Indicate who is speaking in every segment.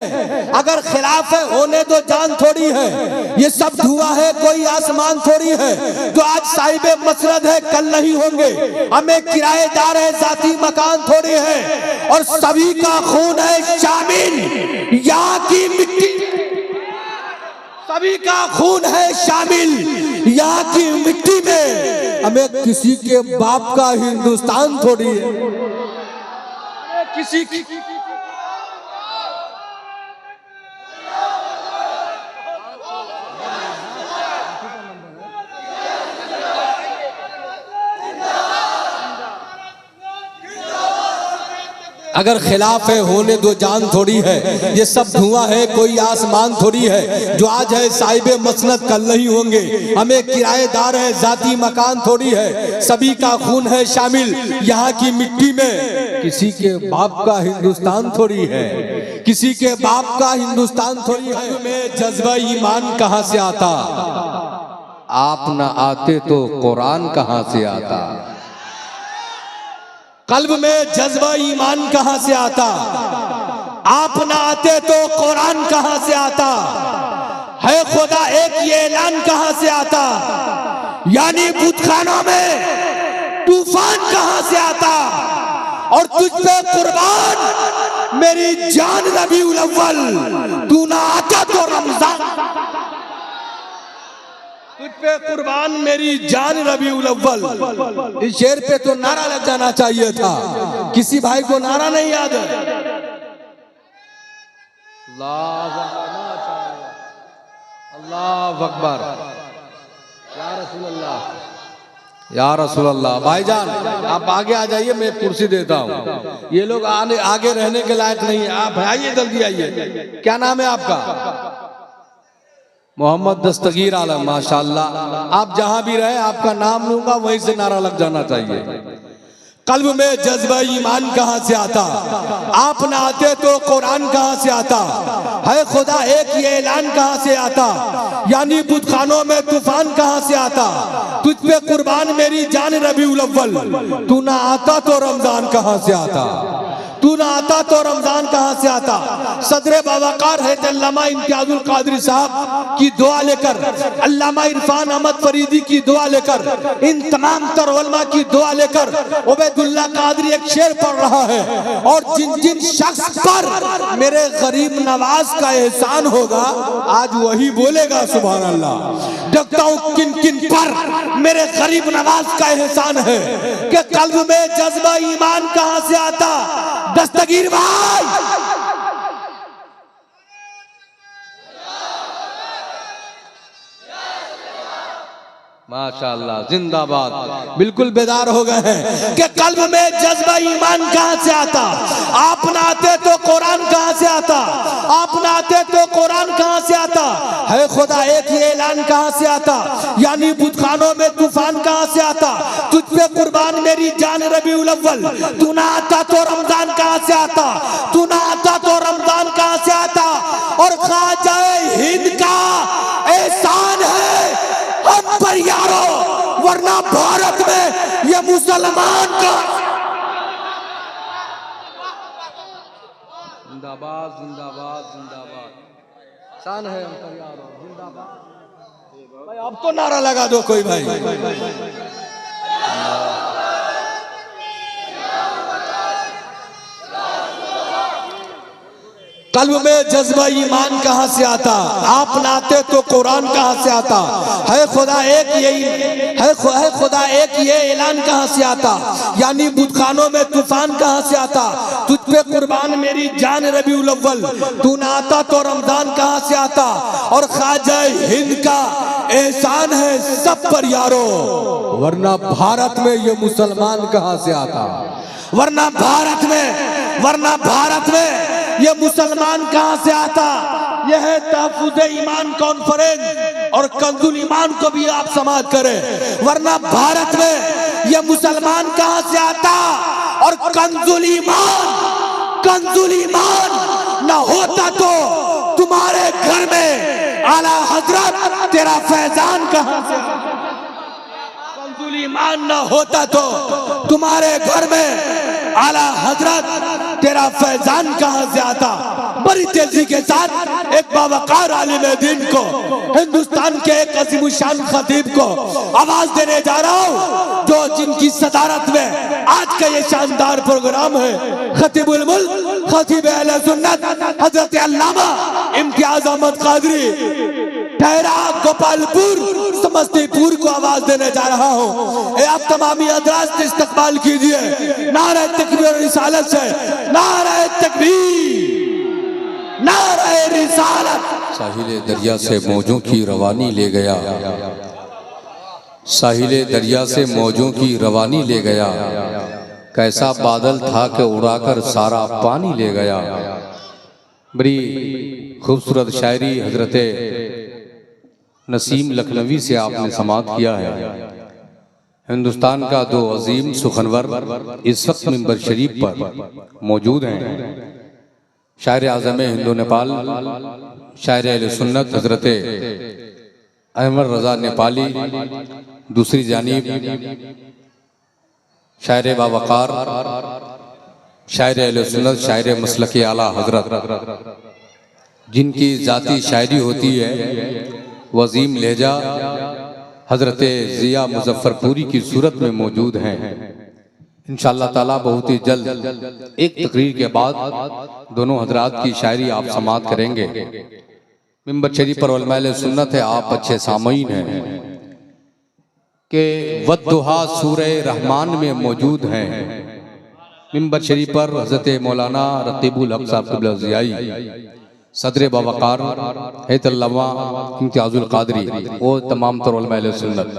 Speaker 1: अगर खिलाफ है होने तो जान थोड़ी है, ये सब धुआं है कोई आसमान थोड़ी है। जो आज साहिबे मसरद है कल नहीं होंगे, हमें किराएदार है जाती मकान थोड़ी है। और सभी का खून है शामिल यहाँ की मिट्टी, सभी का खून है शामिल यहाँ की मिट्टी में। हमें किसी के बाप का हिंदुस्तान थोड़ी है, किसी की अगर खिलाफ है होने दो जान थोड़ी है। ये सब धुआं है कोई आसमान थोड़ी है। जो आज है साहिबे मसनद कल नहीं होंगे, हमें किराएदार है जाती मकान थोड़ी है। सभी का खून है शामिल यहाँ की मिट्टी में, किसी के बाप का हिंदुस्तान थोड़ी है, किसी के बाप का हिंदुस्तान थोड़ी है। में जज्बा ईमान कहाँ से आता, आप न आते तो कुरान कहाँ से आता। कल्ब में जज्बा ईमान कहां से आता, आप ना आते तो कुरान कहां से आता। है खुदा एक ये ऐलान कहां से आता, यानी बुतखानों में तूफान कहां से आता। और तुझ पे कुर्बान मेरी जान रबीउल अव्वल, तू ना आता तो रमजान। तुझ पे कुर्बान मेरी जान रबीउल अव्वल। इस शेर पे तो नारा लग जाना चाहिए था, किसी भाई को नारा नहीं याद है। अल्लाह अकबर, या रसूल अल्लाह, या रसूल अल्लाह। भाईजान आप आगे आ जाइए, मैं कुर्सी देता हूँ। ये लोग आगे रहने के लायक नहीं है, आप आइए जल्दी आइए। क्या नाम है आपका? मोहम्मद दस्तगीर आलम, माशाअल्लाह। आप जहां भी रहे आपका नाम लूंगा, वहीं से नारा लग जाना चाहिए। कल्ब में जज्बा ईमान कहां से आता, आप ना आते तो कुरान कहां से आता। है खुदा एक ये ऐलान कहां से आता, यानी बुतखानों में तूफान कहां से आता। तुझ पे कुर्बान मेरी जान रबीउल अव्वल, तू ना आता तो रमजान कहां से आता, तू ना आता तो रमजान कहां से आता। सदर बावकार है अल्लामा इम्तियाजुल कादरी साहब की दुआ लेकर, अल्लामा इरफान अहमद फरीदी की दुआ लेकर, इन तमाम तर उलमा की दुआ लेकर उबैदुल्लाह कादरी एक शेर पढ़ रहा है। और जिन जिन शख्स पर मेरे गरीब नवाज का एहसान होगा, आज वही बोलेगा सुभान अल्लाह। देखता हूं किन किन पर मेरे गरीब नवाज का एहसान है कि कल्ब में जज्बा ईमान कहां से आता। दस्तगीर भाई, माशाअल्लाह, जिंदाबाद। बिल्कुल बेदार हो गए हैं कि कल्ब में जज्बा ईमान कहां से आता, आप ना आते तो कुरान कहां से आता, आप ना आते तो कुरान कहां से आता। है खुदा एक ये ऐलान कहां से आता, यानी बुतखानों में तूफान कहां से आता। तुझ पे कुर्बान मेरी जान रबीउल अव्वल, तू ना आता तो रमजान कहां से आता, तू ना आता तो रमजान कहां से आता। और ख्वाजा हिंद का एहसान है हम पर यारो, वरना भारत में ये मुसलमान का। जिंदाबाद जिंदाबाद जिंदाबाद, शान है हम पर यारो, जिंदाबाद। भाई अब तो नारा लगा दो कोई भाई। कल्ब में जज्बा ईमान कहां से आता, आप ना आते तो कुरान कहां से आता। है खुदा एक यही है खुदा एक ये ऐलान कहां से आता, यानी बुतखानों में तूफान कहां से आता। तुझ पे कुर्बान मेरी जान रबीउल अव्वल, तू ना आता तो रमजान कहां से आता। और ख्वाजा हिंद का एहसान है सब पर यारो, वरना भारत में ये मुसलमान कहां से आता। वरना भारत में ये मुसलमान कहां से आता। यह है तहफ़्फ़ुज़ ईमान कॉन्फ्रेंस, और कंजुल ईमान को भी आप समाप्त करें। वरना भारत में ये मुसलमान कहां से आता। और कंजुल ईमान न होता तो तुम्हारे घर में आला हजरत तेरा फैजान कहां से आता। कंजुल ईमान न होता तो तुम्हारे घर में आला हजरत तेरा फैजान कहां से आता। बड़ी तेजी के साथ एक बावकार आलिम दीन को, हिंदुस्तान के एक अजीमुशान खतीब को आवाज देने जा रहा हूं, जो जिनकी सदारत में आज का ये शानदार प्रोग्राम है। खतीबुल मुल्क, खतीब अहले सुन्नत हजरत अल्लामा इम्तियाज अहमद कादरी, ठहरा गोपालपुर समस्तीपुर को आवाज देने जा रहा हूँ। आप तमामी हजरात इस्तकबाल कीजिए। नारे तकबीर और रिसालत से, नारे तकबीर, नारे रिसालत।
Speaker 2: साहिले दरिया से मौजों की रवानी ले गया, साहिले दरिया से मौजों की रवानी ले गया, कैसा बादल था कि उड़ाकर सारा पानी ले गया। बड़ी खूबसूरत शायरी हजरत नसीम लखनवी से आपने समाअत किया है। हिंदुस्तान का दो अजीम सुखनवर इस वक्त मिंबर शरीफ पर मौजूद हैं। शायर आज़म हिंदो नेपाल, शायर अहले सुन्नत हजरत अहमद रजा नेपाली, दूसरी जानिब शायर बावकार, शायर अहले सुन्नत, शायर मसलक आला हजरत, जिनकी जाती शायरी होती है वजीम लहजा हजरत जिया मुजफ्फरपुरी की सूरत में मौजूद हैं। इंशाअल्लाह ताला बहुत ही जल्द एक तकरीर के बाद दोनों हजरात की शायरी आप समाअत करेंगे। मिंबर शरीफ पर उलमाए सुन्नत है, आप अच्छे सामईन हैं कि वद्दुहा सूरह रहमान में मौजूद हैं। मिंबर शरीफ पर हजरत मौलाना रकीबुल हक साहब क़िबला ज़ियाई, सदर बावकार हैतल्लामा इम्तियाजुल कादरी और तमाम तर उलमाए सुन्नत,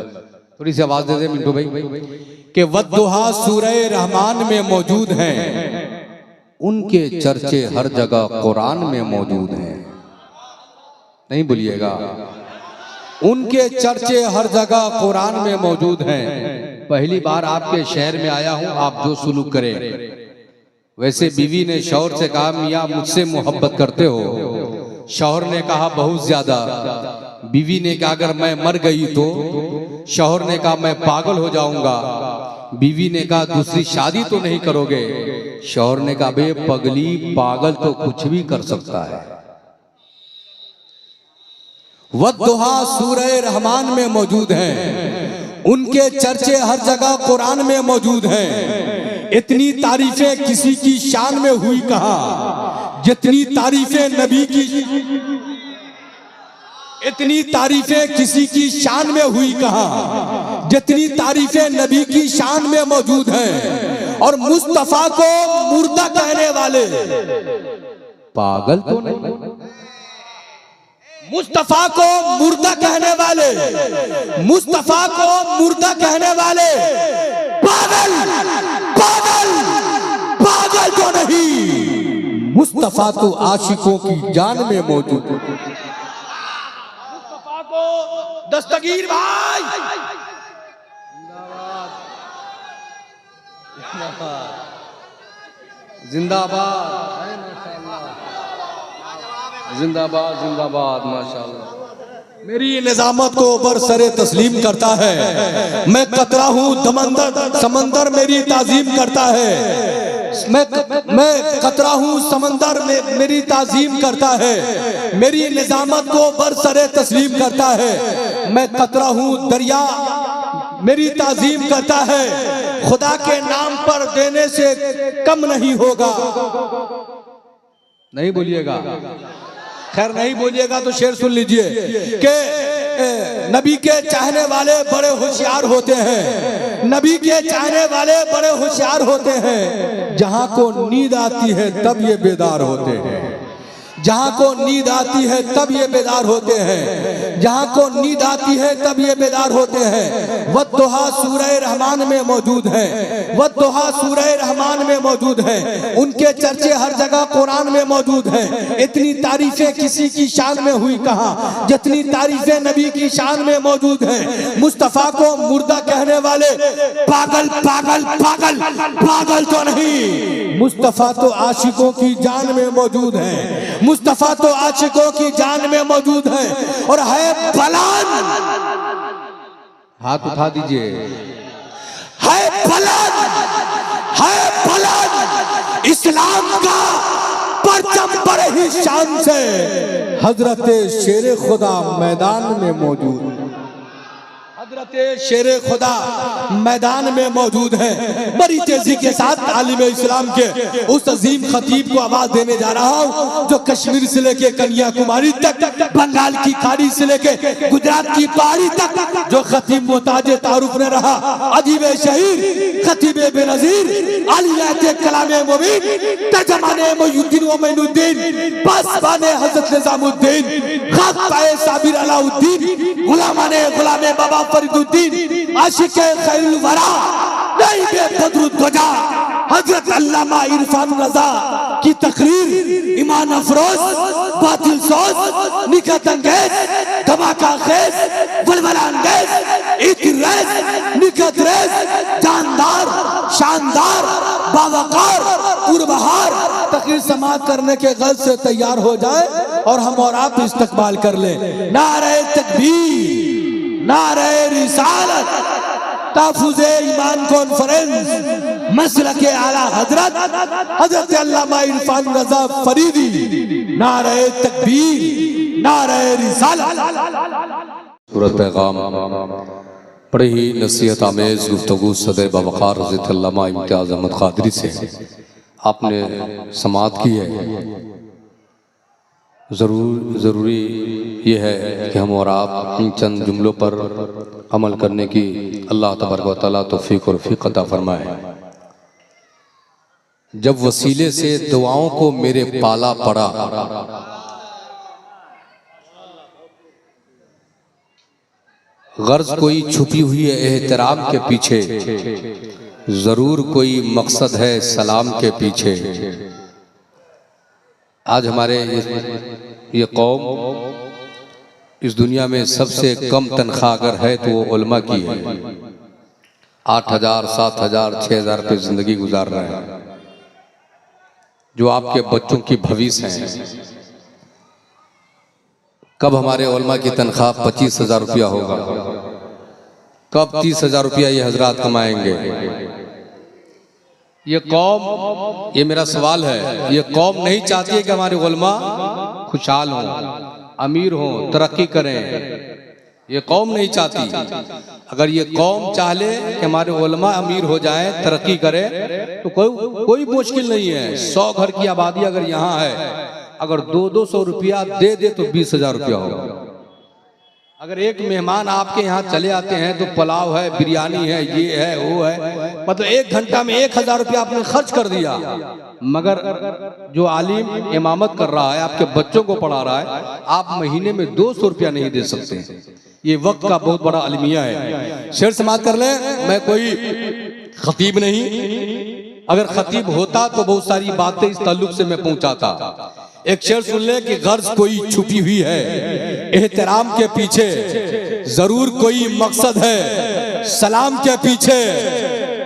Speaker 2: थोड़ी सी आवाज दे दे मिंटू भाई कि वद्दुहा सूरह रहमान में मौजूद हैं, उनके चर्चे हर जगह कुरान में मौजूद हैं। नहीं भूलिएगा, उनके चर्चे हर जगह कुरान में मौजूद हैं। पहली बार आपके शहर में आया हूं, आप जो सुलूक करें। वैसे बीवी ने शौहर से कहा मियाँ मुझसे मोहब्बत करते हो? शौहर ने कहा बहुत ज्यादा। बीवी ने कहा अगर मैं मर गई तो? शौहर ने कहा मैं पागल हो जाऊंगा। बीवी ने कहा दूसरी शादी तो नहीं करोगे? शौहर ने कहा बे पगली, पागल तो कुछ भी कर सकता है। वद्दुहा सूरह रहमान में मौजूद हैं, उनके चर्चे हर जगह कुरान में मौजूद हैं। इतनी तारीफें किसी की शान में हुई कहां जितनी तारीफें नबी की, इतनी तारीफें किसी की शान में हुई कहां जितनी तारीफें नबी की शान में मौजूद हैं। और मुस्तफा को मुर्दा कहने वाले पागल तो नहीं, मुस्तफा को मुर्दा कहने वाले, मुस्तफा को मुर्दा कहने वाले पागल, पागल, पागल तो नहीं, मुस्तफा तो आशिकों की जान में मौजूद। मुस्तफा को दस्तगीर भाई जिंदाबाद, जिंदाबाद, जिंदाबाद, माशाअल्लाह। मेरी निजामत को बरसरे तस्लीम करता है। मैं कतरा हूँ समंदर मेरी ताजीम करता है। मैं कतरा हूँ समंदर में मेरी ताजीम करता है। मेरी निजामत को बरसरे तस्लीम करता है। मैं कतरा हूँ दरिया मेरी ताजीम करता है। खुदा के नाम पर देने से कम नहीं होगा। नहीं बोलिएगा, खैर नहीं बोलिएगा तो शेर सुन लीजिए कि नबी के चाहने वाले बड़े होशियार होते हैं। नबी के चाहने वाले बड़े होशियार होते हैं। जहां को नींद आती है तब ये बेदार होते हैं। जहां को नींद आती है तब ये बेदार होते हैं। जहां को नींद आती है तब ये बेदार होते हैं। वद्दुहा सूरह रहमान में मौजूद है। वद्दुहा सूरह रहमान में मौजूद है। उनके चर्चे हर जगह कुरान में मौजूद हैं। इतनी तारीफें किसी की शान में हुई कहां जितनी तारीफें नबी की शान में मौजूद हैं। मुस्तफा को मुर्दा कहने वाले पागल, पागल, पागल, पागल तो नहीं, मुस्तफा तो आशिकों की जान में मौजूद है। मुस्तफा तो आशिकों की जान में मौजूद है। और है बुलंद, हाथ उठा दीजिए, है बुलंद,
Speaker 1: है बुलंद इस्लाम का परचम बड़े ही शान से हजरत शेर खुदा मैदान में मौजूद। हजरत शेर खुदा मैदान में मौजूद है। बड़ी तेजी के साथ आलिम इस्लाम के उस अजीम खतीब को आवाज देने जा रहा हूँ जो कश्मीर से लेके कन्याकुमारी तक, बंगाल की खाड़ी से लेके गुजरात की पहाड़ी तक जो खतीब मोहताज तारुफ ने रहा, अजीब शहीर खतीब बेनजीर आलियात कलामे मुबीन तर्जमाने मुय्युद्दीन व मोइनुद्दीन पासबाने हजरत निजामुद्दीन खाकाए साबिर अलाउद्दीन गुलामाने गुलामे बाबा फरीदुद्दीन आशिके खैरुल वरा नईबे बदरुद्दोजा हजरत अल्लामा इरफान रजा की तकरीर ईमान अफरोज बातिल सोज निकत अंगेज धमाका खेज वलवला अंगेज इतरेज निकत रेज जानदार शानदार बावकार पुरबहार तकरीर समाप्त करने के गल से तैयार हो जाए और हम और आप इस्तकबाल कर ले। नारे तकबीर नारे रिसालत ताफुज़े ईमान कॉन्फ्रेंस मसलके आला हजरत हजरत अल्लामा इरफान रजा फरीदी नारे तकबीर नारे रिसालत।
Speaker 2: सूरत पैगाम बड़े ही नसीहत आमेज गुफ्तगू सदर बवकार हज़रत अल्लामा इम्तियाज़ अहमद क़ादरी से आपने समाअत की है। ज़रूरी ये है कि हम और आप इन चंद जुमलों पर अमल करने की अल्लाह तबारक व तआला तौफीक और रफ़ीक अता फरमाए। जब वसीले से दुआओं को मेरे पाला पड़ा, गर्ज कोई छुपी हुई है एहतराम के पीछे, जरूर कोई मकसद है सलाम के पीछे। आज हमारे ये कौम इस दुनिया में सबसे कम तनख्वाह अगर है तो वो उलमा की है। 8,000 7,000 6,000 रुपये जिंदगी गुजार रहे हैं। जो आपके बच्चों की भविष्य हैं, कब हमारे उलमा की तनख्वाह 25,000 रुपया होगा, कब 30,000 रुपया ये हजरात कमाएंगे। ये कौम, ये मेरा सवाल है, ये कौम नहीं चाहती है कि हमारे उलमा खुशहाल हों, अमीर हों, तरक्की करें। ये कौम नहीं चाहती। अगर ये कौम चाह ले कि हमारे उलमा अमीर हो जाएं, तरक्की करें, तो कोई मुश्किल नहीं है। 100 घर की आबादी अगर यहाँ है, अगर 200-200 रुपया दे दे तो 20,000 रुपया होगा। अगर एक मेहमान आपके यहाँ चले आते हैं तो पुलाव है, बिरयानी है, ये है, वो है, मतलब 1 घंटा में 1,000 रुपया आपने खर्च कर दिया। मगर जो आलिम इमामत कर रहा है, आपके बच्चों को पढ़ा रहा है, आप महीने में 200 रुपया नहीं दे सकते। ये वक्त का बहुत बड़ा अलमिया है। शेर समाप्त कर ले। मैं कोई खतीब नहीं, अगर खतीब होता तो बहुत सारी बातें इस ताल्लुक से मैं पहुंचाता। एक शेर सुन ले कि गर्ज कोई छुपी हुई है एहतराम के पीछे, जरूर कोई मकसद है सलाम के पीछे।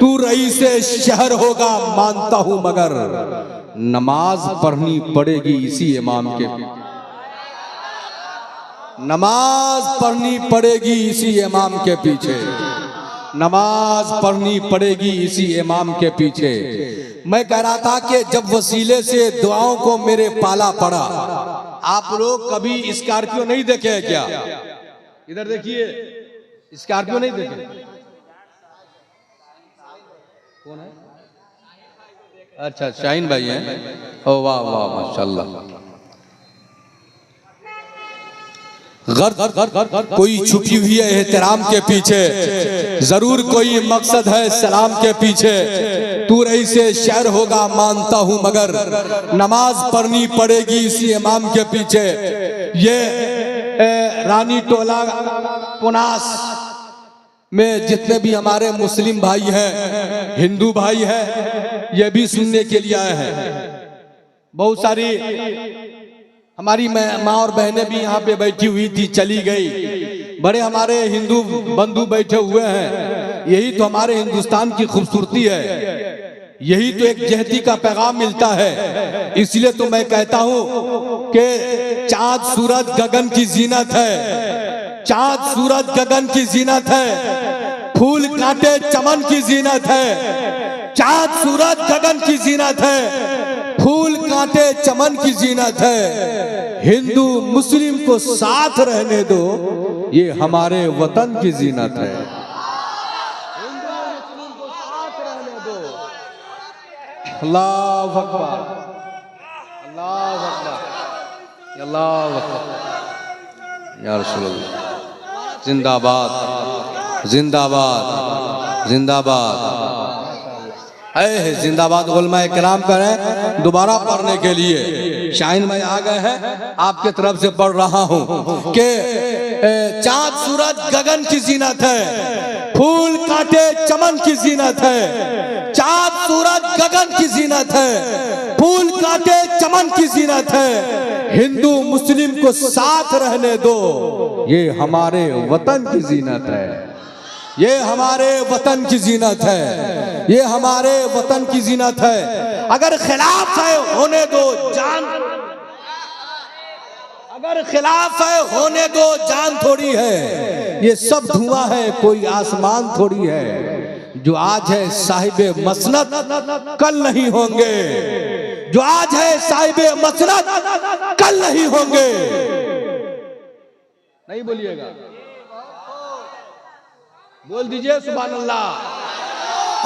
Speaker 2: तू रईसे शहर होगा मानता हूं, मगर नमाज पढ़नी पड़ेगी इसी इमाम के, नमाज पढ़नी पड़ेगी इसी इमाम के पीछे, नमाज पढ़नी पड़ेगी इसी इमाम के पीछे। मैं कह रहा था कि जब वसीले से दुआओं को मेरे पाला पड़ा। आप लोग कभी स्कॉर्पियो नहीं देखे हैं क्या? इधर देखिए, स्कॉर्पियो नहीं देखे? कौन है? अच्छा, शाहीन भाई हैं। ओ वाह वाह, माशाल्लाह। कोई छुपी हुई है एहतराम के पीछे, जरूर कोई मकसद है सलाम के पीछे। तू रही से शहर होगा मानता हूं, मगर नमाज पढ़नी पड़ेगी इसी इमाम के पीछे। ये रानी टोला पुनास में जितने भी हमारे मुस्लिम भाई हैं, हिंदू भाई हैं, ये भी सुनने के लिए आए हैं। बहुत सारी हमारी माँ और बहनें भी यहाँ पे बैठी हुई थी, चली गई। बड़े हमारे हिंदू बंधु बैठे हुए हैं। यही तो हमारे हिंदुस्तान की खूबसूरती है, यही तो एक जहती का पैगाम मिलता है। इसलिए तो मैं कहता हूँ कि चाँद सूरज गगन की जीनत है, चाँद सूरज गगन की जीनत है, फूल कांटे चमन की जीनत है।
Speaker 1: चाँद सूरज गगन की जीनत है, फूल कांटे चमन की जीनत है। हिंदू मुस्लिम को साथ रहने दो, ये हमारे वतन की जीनत है। हिंदू मुस्लिम को साथ रहने दो। अल्लाह अकबर, अल्लाह अकबर, अल्लाह अकबर। या रसूल अल्लाह, जिंदाबाद जिंदाबाद जिंदाबाद। जिंदाबाद उलमाए किराम करें दोबारा पढ़ने के लिए। शाहीन भाई आ गए हैं, आपके तरफ से पढ़ रहा हूं कि चाँद सूरज गगन की जीनत है, फूल कांटे चमन की जीनत है। चाँद सूरज गगन की जीनत है, फूल कांटे चमन की जीनत है। हिंदू मुस्लिम को साथ रहने दो, ये हमारे वतन की जीनत है। ये हमारे वतन की जीनत है, ये हमारे वतन की जीनत है। अगर खिलाफ है होने दो जान, अगर खिलाफ है होने दो जान थोड़ी है। ये सब धुआं है कोई आसमान थोड़ी है। जो आज है साहिबे मसनद कल नहीं होंगे, जो आज है साहिबे मसनद कल नहीं होंगे। नहीं बोलिएगा, बोल दीजिए सुभान अल्लाह।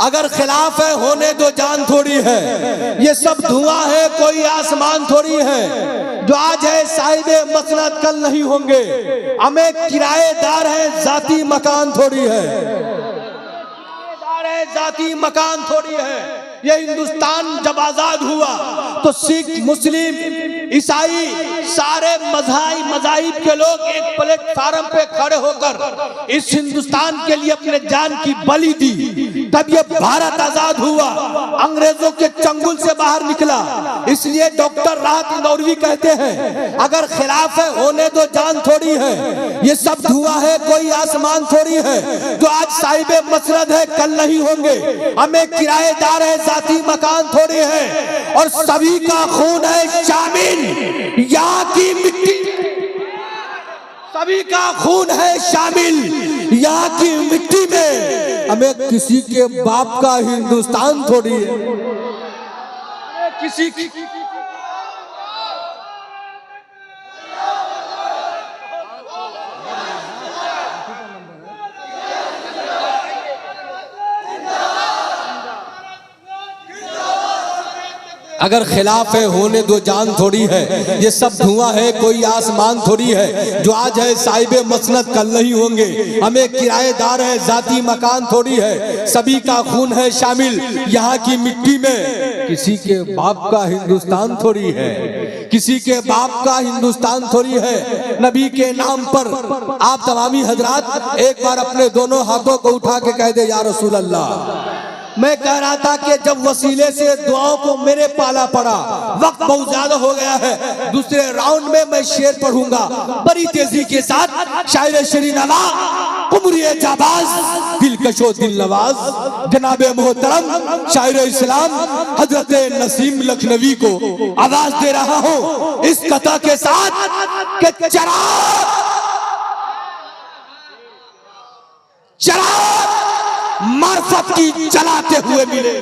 Speaker 1: अगर खिलाफ है होने दो जान थोड़ी है। ये सब धुआं है कोई आसमान थोड़ी है। जो आज है साहिबे मसनद कल नहीं होंगे। हमें किराएदार है जाती मकान थोड़ी है, किराएदार है जाती मकान थोड़ी है। ये हिंदुस्तान जब आजाद हुआ तो सिख मुस्लिम ईसाई सारे मज़ाहिब के लोग एक प्लेटफार्म पे खड़े होकर इस हिंदुस्तान के लिए अपने जान की बलि दी। तब ये भारत आजाद हुआ, अंग्रेजों के चंगुल से बाहर निकला। इसलिए डॉक्टर राहत इंदौरी कहते हैं अगर खिलाफ है होने दो जान थोड़ी है। ये सब धुआं है कोई आसमान थोड़ी है। जो आज साहिबे मसनद है कल नहीं होंगे। हमें किराएदार है जाती मकान थोड़ी है। और सभी का खून है शामिल यहाँ की मिट्टी, सभी का खून है शामिल यहाँ की मिट्टी में। हमें किसी के बाप का हिंदुस्तान थोड़ी है, किसी की अगर खिलाफ है होने दो जान थोड़ी है। ये सब धुआं है कोई आसमान थोड़ी है। जो आज है साहिबे मसनद कल नहीं होंगे। हमें किराएदार है जाती मकान थोड़ी है। सभी का खून है शामिल यहाँ की मिट्टी में। किसी के बाप का हिंदुस्तान थोड़ी है, किसी के बाप का हिंदुस्तान थोड़ी है। नबी के नाम पर आप तमामी हजरात एक बार अपने दोनों हाथों को उठा के कह दे या रसूल अल्लाह। मैं कह रहा था कि जब वसीले से दुआओं को मेरे पाला पड़ा, वक्त बहुत ज्यादा हो गया है। दूसरे राउंड में मैं शेर पढ़ूंगा बड़ी तेजी के साथ। शायर शरी नवाज कुमरिए जाबाज दिलकशो दिल नवाज जनाबे मोहतरम शायर इस्लाम हजरत नसीम लखनवी को आवाज दे रहा हूँ इस कथा के साथ कि चराग मार्फत की जलाते हुए मिले,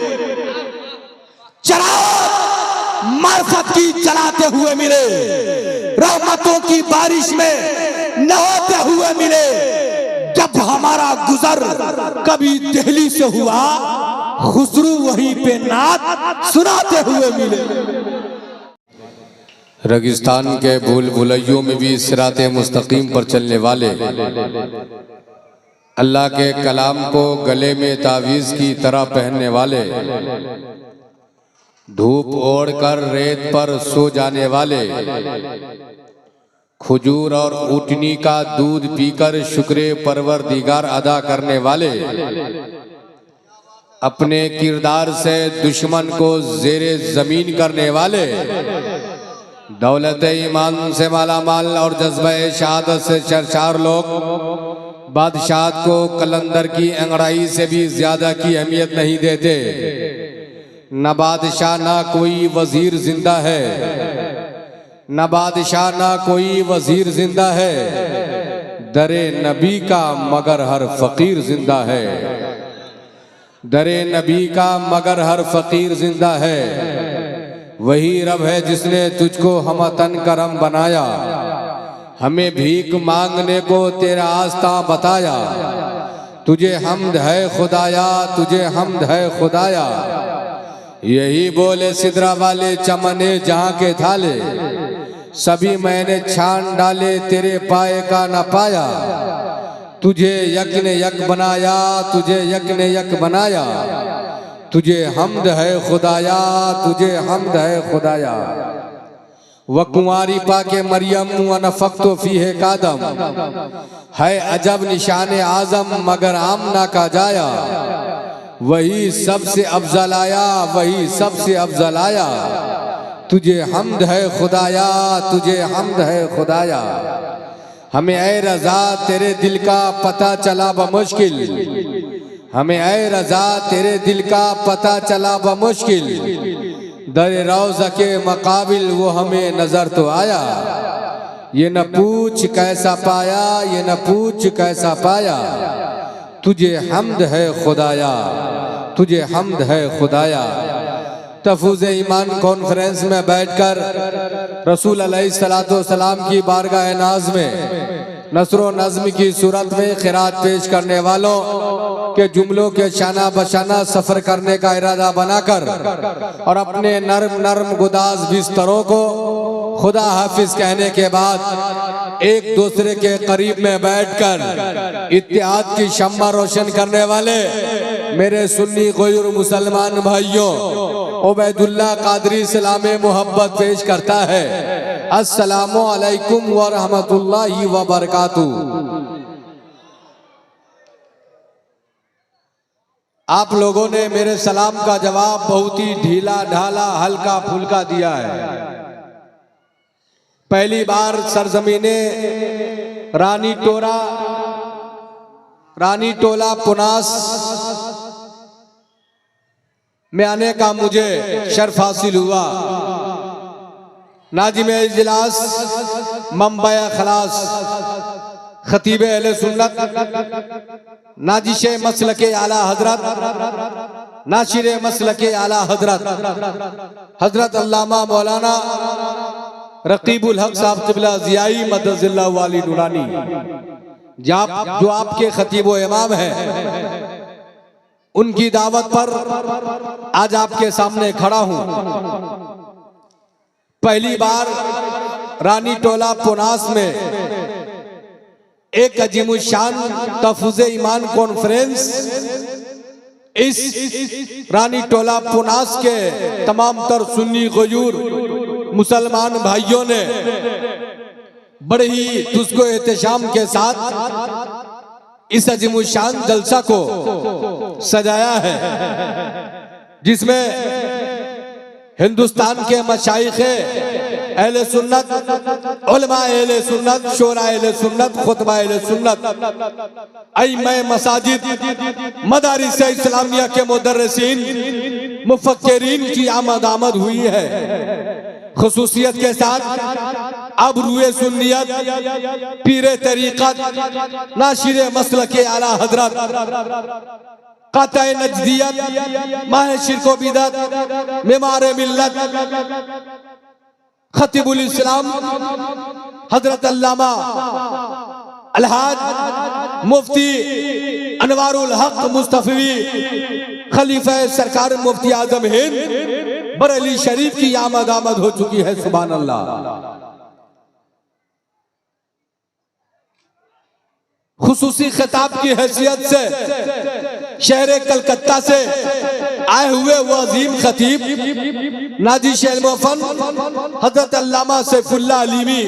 Speaker 1: चराग मार्फत की जलाते हुए मिले। रहमतों की बारिश में नहाते हुए मिले। जब हमारा गुजर कभी दिल्ली से हुआ, खुसरू वहीं पे नात सुनाते हुए मिले।
Speaker 2: रेगिस्तान के भूल भुलैयों में भी सिराते मुस्तकीम पर चलने वाले, अल्लाह के कलाम को गले में तावीज़ की तरह पहनने वाले, धूप ओढ़कर रेत पर सो जाने वाले, खजूर और ऊँटनी का दूध पीकर शुक्र परवरदिगार अदा करने वाले, अपने किरदार से दुश्मन को जेरे जमीन करने वाले, दौलत ईमान से मालामाल और जज्बे शहादत से सरशार लोग बादशाह को कलंदर की अंगड़ाई से भी ज्यादा की अहमियत नहीं देते। न बादशाह ना कोई वजीर जिंदा है, न बादशाह ना कोई वजीर जिंदा है, दरे नबी का मगर हर फकीर जिंदा है। दरे नबी का मगर हर फकीर जिंदा है, वही रब है जिसने तुझको हमतन करम बनाया, हमें भीख मांगने को तेरा आस्था बताया, तुझे हम्द है खुदाया, तुझे हम्द है खुदाया। यही बोले सिदरा वाले चमने जहाँ के थाले, सभी मैंने छान डाले तेरे पाए का न पाया, तुझे यक ने यक बनाया, तुझे यक ने यक बनाया, तुझे हम्द है खुदाया, तुझे हम्द है खुदाया। व कुंवारी पाके मरियम व नफख्तो फीहे कादम, है अजब निशान आजम मगर आमना का जाया, वही सबसे अफजल आया, वही सबसे अफजल आया, तुझे हम्द है खुदाया, तुझे हम्द है खुदाया। हमें ऐ रज़ा तेरे दिल का पता चला बमुश्किल, हमें ऐ रज़ा तेरे दिल का पता चला बमुश्किल, दर रौज़ा के मकाबिल वो हमें नजर तो आया, ये न पूछ कैसा पाया, ये न पूछ कैसा पाया, तुझे हम्द है खुदाया, तुझे हम्द है खुदाया। तफूज़ ईमान कॉन्फ्रेंस में बैठकर रसूल अलैहिस्सलाम की बारगाह नाज में नस्र नज़्म की सूरत में क़िरात पेश करने वालों के जुमलों के शाना बशाना सफ़र करने का इरादा बनाकर और अपने नर्म नर्म गुदाज बिस्तरों को खुदा हाफिज कहने के बाद एक दूसरे के करीब में बैठकर इत्तेहाद की शम्मा रोशन करने वाले मेरे सुन्नी गैर मुसलमान भाइयों, उबैदुल्लाह कादरी सलामे मोहब्बत पेश करता है। अस्सलामु अलैकुम व रहमतुल्लाहि व बरकातुहू। आप लोगों ने मेरे सलाम का जवाब बहुत ही ढीला ढाला हल्का फुल्का दिया है। पहली बार सरजमीने रानी टोला पुनास में आने का मुझे शर्फ हासिल हुआ। नाजिम इजलास मंबई खलास खतीब अहले सुन्नत नाजिश मसलके आला हजरत नाशिर मसलके आला हजरत अल्लामा मौलाना रकीबुल हक साहब क़िबला ज़ियाई मदज़िल्लाहु वाली नूरानी जो आपके खतीब व इमाम है, उनकी दावत पर आज आपके सामने खड़ा हूं। पहली बार रानी टोला पुनास में एक अजीमुशान तफूज़ ईमान कॉन्फ्रेंस इस रानी टोला पुनास के तमाम तर सुन्नी गयूर मुसलमान भाइयों ने बड़े ही तुझको एहतशाम के साथ इस अजीमुशान जलसा को सजाया है, जिसमें हिंदुस्तान के मशाइखे अहले सुन्नत, उलमा अहले सुन्नत, शोरा अहले सुन्नत, खुतबा अहले सुन्नत, अइम्मा मसाजिद, मदारिस इस्लामिया के मुदर्रिसीन, मुफक्किरीन की आमद हुई है। खुसूसियत के साथ अब रूए सुन्नियत, पीरे तरीक़त, नाशिरे मसलके आला हजरत, क़ाताए नजदियत, माहे शिर्क बिदअत, मेमारे मिल्लत, खतीबुल इस्लाम हजरत अल्लामा अलहाज मुफ्ती अनवारुल हक मुस्तफवी खलीफा सरकार मुफ्ती आजम हिंद बरेली शरीफ की आमद हो चुकी है। सुभान अल्लाह। खुसूसी खिताब की हैसियत से शहर कलकत्ता से आए हुए वो अजीम खतीब नाजिश इल्म-ओ-फन हजरत अल्लामा सैफुल्लाह अलीमी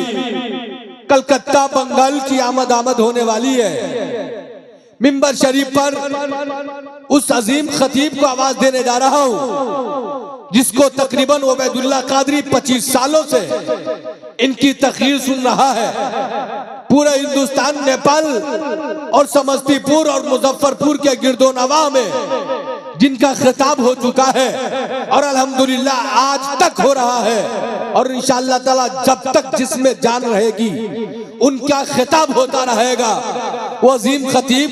Speaker 2: कलकत्ता बंगाल की आमद होने वाली है। मिंबर शरीफ पर उस अजीम खतीब को आवाज देने जा रहा हूं, जिसको तकरीबन उबैदुल्लाह कादरी 25 सालों से इनकी तकरीर सुन रहा है। पूरे हिंदुस्तान, नेपाल और समस्तीपुर और मुजफ्फरपुर के गिरदो नवाह में जिनका खिताब हो चुका है और अल्हम्दुलिल्लाह आज तक हो रहा है, और इंशाअल्लाह ताला जब तक जिसमें जान रहेगी उनका खिताब होता रहेगा। वो अजीम खतीब,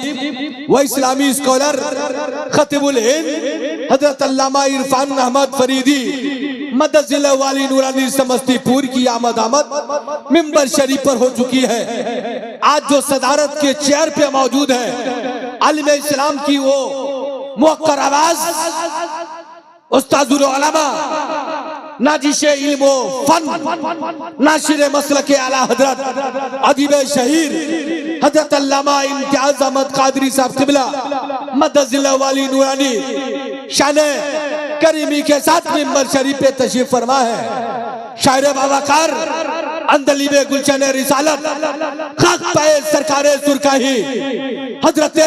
Speaker 2: वो इस्लामी स्कॉलर
Speaker 1: खतीबुल हिंद हजरत अल्लामा इरफान अहमद फरीदी मदजिला वाली नूरानी समस्तीपुर की आमद मिंबर शरीफ पर हो चुकी है। आज जो सदारत के चेयर पे मौजूद है आलिम इस्लाम की वो मुअक्कर आवाज उस्ताजुल उलमा नाजिशे इल्म फन नाशिर मसलक आला हजरत अदीब शहीर हजरत अल्लामा इम्तियाज अहमद कादरी साहब क़िबला मदजिला वाली नूरानी शान करीमी के साथ मिंबर शरीफ पे तशरीफ फरमा है। शायर बावकार अंदलीबे गुलशन रिसालत खाक पाए सरकारे सुरकाही हजरत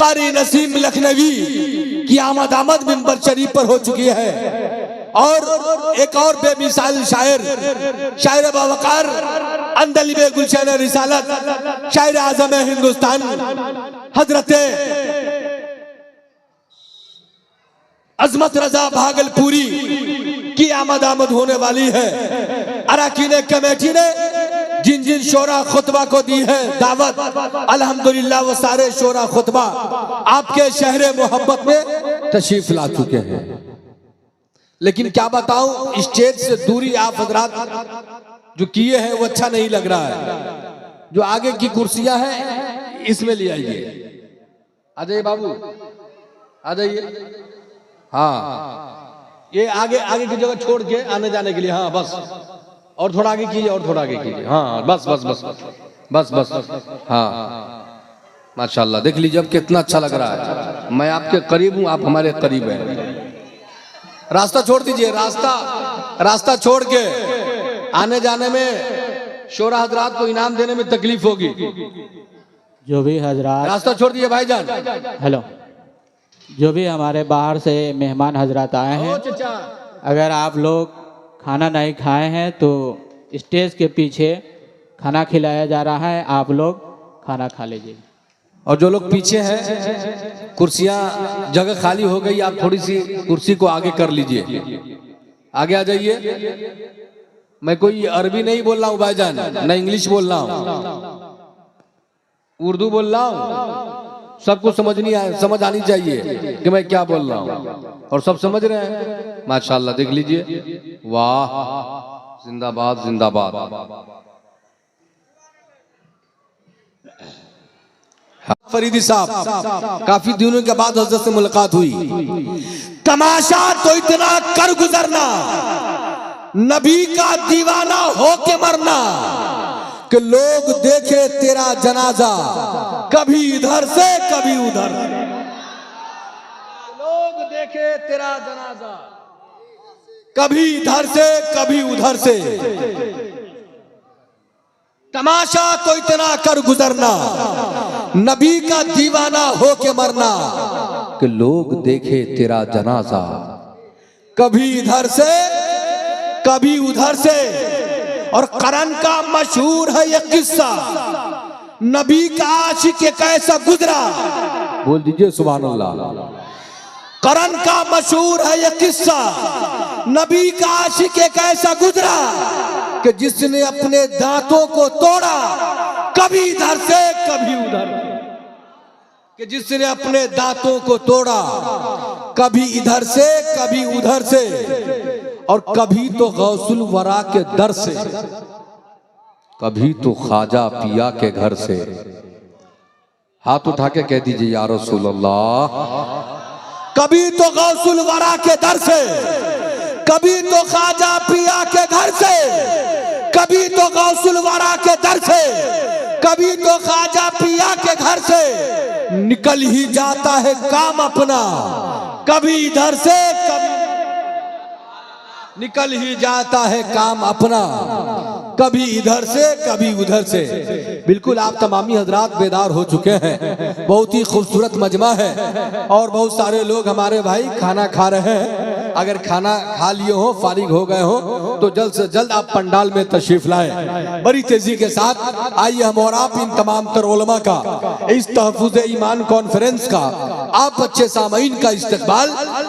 Speaker 1: कारी नसीम लखनवी की आमद मिंबर शरीफ पर हो चुकी है। और एक और बेमिसाल शायर बावकार अंदलीबे गुलशन रिसालत शायर आजम हिंदुस्तान हजरत अजमत रजा भागलपुरी की आमद होने वाली है। अरकान कमेटी ने जिन जिन शोरा खुतबा को दी है दावत, अल्हम्दुलिल्लाह वो सारे शोरा खुतबा आपके शहर मोहब्बत में तशरीफ ला चुके हैं। लेकिन क्या बताऊं, स्टेज से दूरी आप हजरात जो किए हैं वो अच्छा नहीं लग रहा है। जो आगे की कुर्सियां हैं इसमें ले आइए। आ जाइए बाबू, आ जाइए। हाँ, ये आगे की जगह छोड़ के आने जाने के लिए। हाँ बस, और थोड़ा आगे कीजिए, और थोड़ा आगे कीजिए। हाँ बस बस बस बस बस बस। हाँ माशाल्लाह, देख लीजिए अब कितना अच्छा लग रहा है। मैं आपके करीब हूँ, आप हमारे करीब हैं। रास्ता छोड़ दीजिए, रास्ता छोड़ के आने जाने में शोरा हजरात को इनाम देने में तकलीफ होगी।
Speaker 3: जो भी हजरात,
Speaker 1: रास्ता छोड़ दिए भाईजान।
Speaker 3: हेलो, जो भी हमारे बाहर से मेहमान हजरात आए हैं, अगर आप लोग खाना नहीं खाए हैं तो स्टेज के पीछे खाना खिलाया जा रहा है, आप लोग खाना खा लीजिए।
Speaker 1: और जो लोग पीछे हैं, कुर्सियां जगह खाली हो गई, आप थोड़ी सी कुर्सी को आगे कर लीजिए। आगे आ जाइए। मैं कोई अरबी नहीं बोल रहा हूँ भाईजान, न इंग्लिश बोल रहा हूँ, उर्दू बोल रहा हूँ। सबको समझ आनी चाहिए कि मैं क्या बोल रहा हूँ, और सब समझ रहे हैं माशाल्लाह। देख लीजिए, वाह, जिंदाबाद जिंदाबाद। फरीदी साहब, काफी दिनों के बाद हजरत से मुलाकात हुई। तमाशा तो इतना कर गुजरना, नबी का दीवाना हो के मरना, कि लोग देखे तेरा जनाजा कभी इधर से कभी उधर। लोग देखे तेरा जनाजा कभी इधर से कभी उधर से। तमाशा तो इतना कर गुजरना, नबी का दीवाना हो के मरना, कि लोग देखे तेरा जनाजा कभी इधर से कभी उधर से। और करन का मशहूर है ये किस्सा, नबी का आशिक कैसा गुजरा। बोल दीजिए सुभान अल्लाह। करन का मशहूर है ये किस्सा, नबी का आशिक कैसा गुजरा, कि जिसने अपने दांतों को तोड़ा कभी इधर से कभी उधर। कि जिसने अपने दांतों को तोड़ा कभी इधर से कभी उधर से, और कभी तो गौसुल वरा के दर से, कभी तो ख्वाजा पिया के घर से। हाथ उठा के कह दीजिए या रसूल अल्लाह। कभी तो गौसुल वरा के दर से, कभी तो ख्वाजा पिया के घर से, कभी तो गौसुल वरा के दर से, कभी तो ख्वाजा पिया के घर से। निकल ही जाता है काम अपना, कभी इधर से कभी निकल ही जाता है काम अपना, कभी इधर से कभी उधर से। बिल्कुल आप तमामी हजरात बेदार हो चुके हैं। बहुत ही खूबसूरत मजमा है, और बहुत सारे लोग हमारे भाई खाना खा रहे हैं। अगर खाना खा लिए हो, फारिग हो गए हो, तो जल्द से जल्द आप पंडाल में तशरीफ लाएं। बड़ी तेजी के साथ आइए हम और आप इन तमाम तर उलमा का इस तहफ़्फ़ुज़ ईमान कॉन्फ्रेंस का आप अच्छे सामीन का इस्तकबाल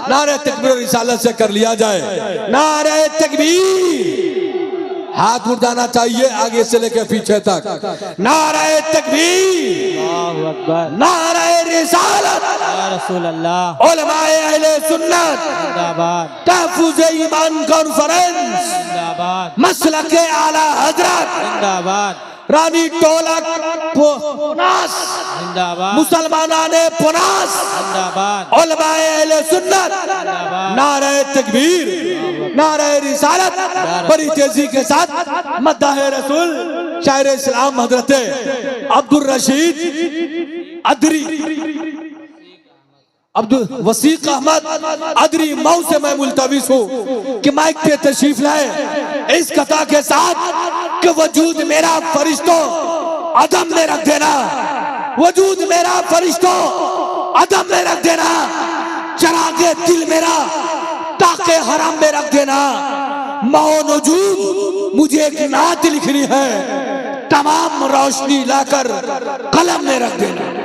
Speaker 1: नारे तकबीर रिसालत से कर लिया जाए। नारे तकबीर, हाथ उठाना चाहिए आगे से लेकर पीछे तक। नारे तकबीर,
Speaker 3: अल्लाहु अकबर,
Speaker 1: नारे रिसालत,
Speaker 3: या रसूल अल्लाह,
Speaker 1: उलमाए अहले सुन्नत,
Speaker 3: जिंदाबाद,
Speaker 1: तहफुज़ ईमान कॉन्फ्रेंस,
Speaker 3: जिंदाबाद,
Speaker 1: मसलके आला हजरत,
Speaker 3: जिंदाबाद,
Speaker 1: रानी टोलक पुनास,
Speaker 3: जिंदाबाद,
Speaker 1: मुसलमानाने पुनास,
Speaker 3: जिंदाबाद,
Speaker 1: उलमाए अहले सुन्नत, नारे तकबीर, नारे रिसालत। बड़ी तेजी के साथ मद्दाह रसूल शायर इस्लाम हजरत अब्दुल रशीद अदरी, अब्दुल वसीक अहमद अदरी मऊ से मैं मुल्तविस हूँ कि माइक पे तशरीफ लाए इस कथा के साथ कि वजूद मेरा फरिश्तों अदम में रख देना, वजूद मेरा फरिश्तों अदम में रख देना, चरागे दिल मेरा ताके हराम में रख देना। मौ नजूद मुझे एक नात लिखनी है, तमाम रोशनी लाकर कलम में रख देना।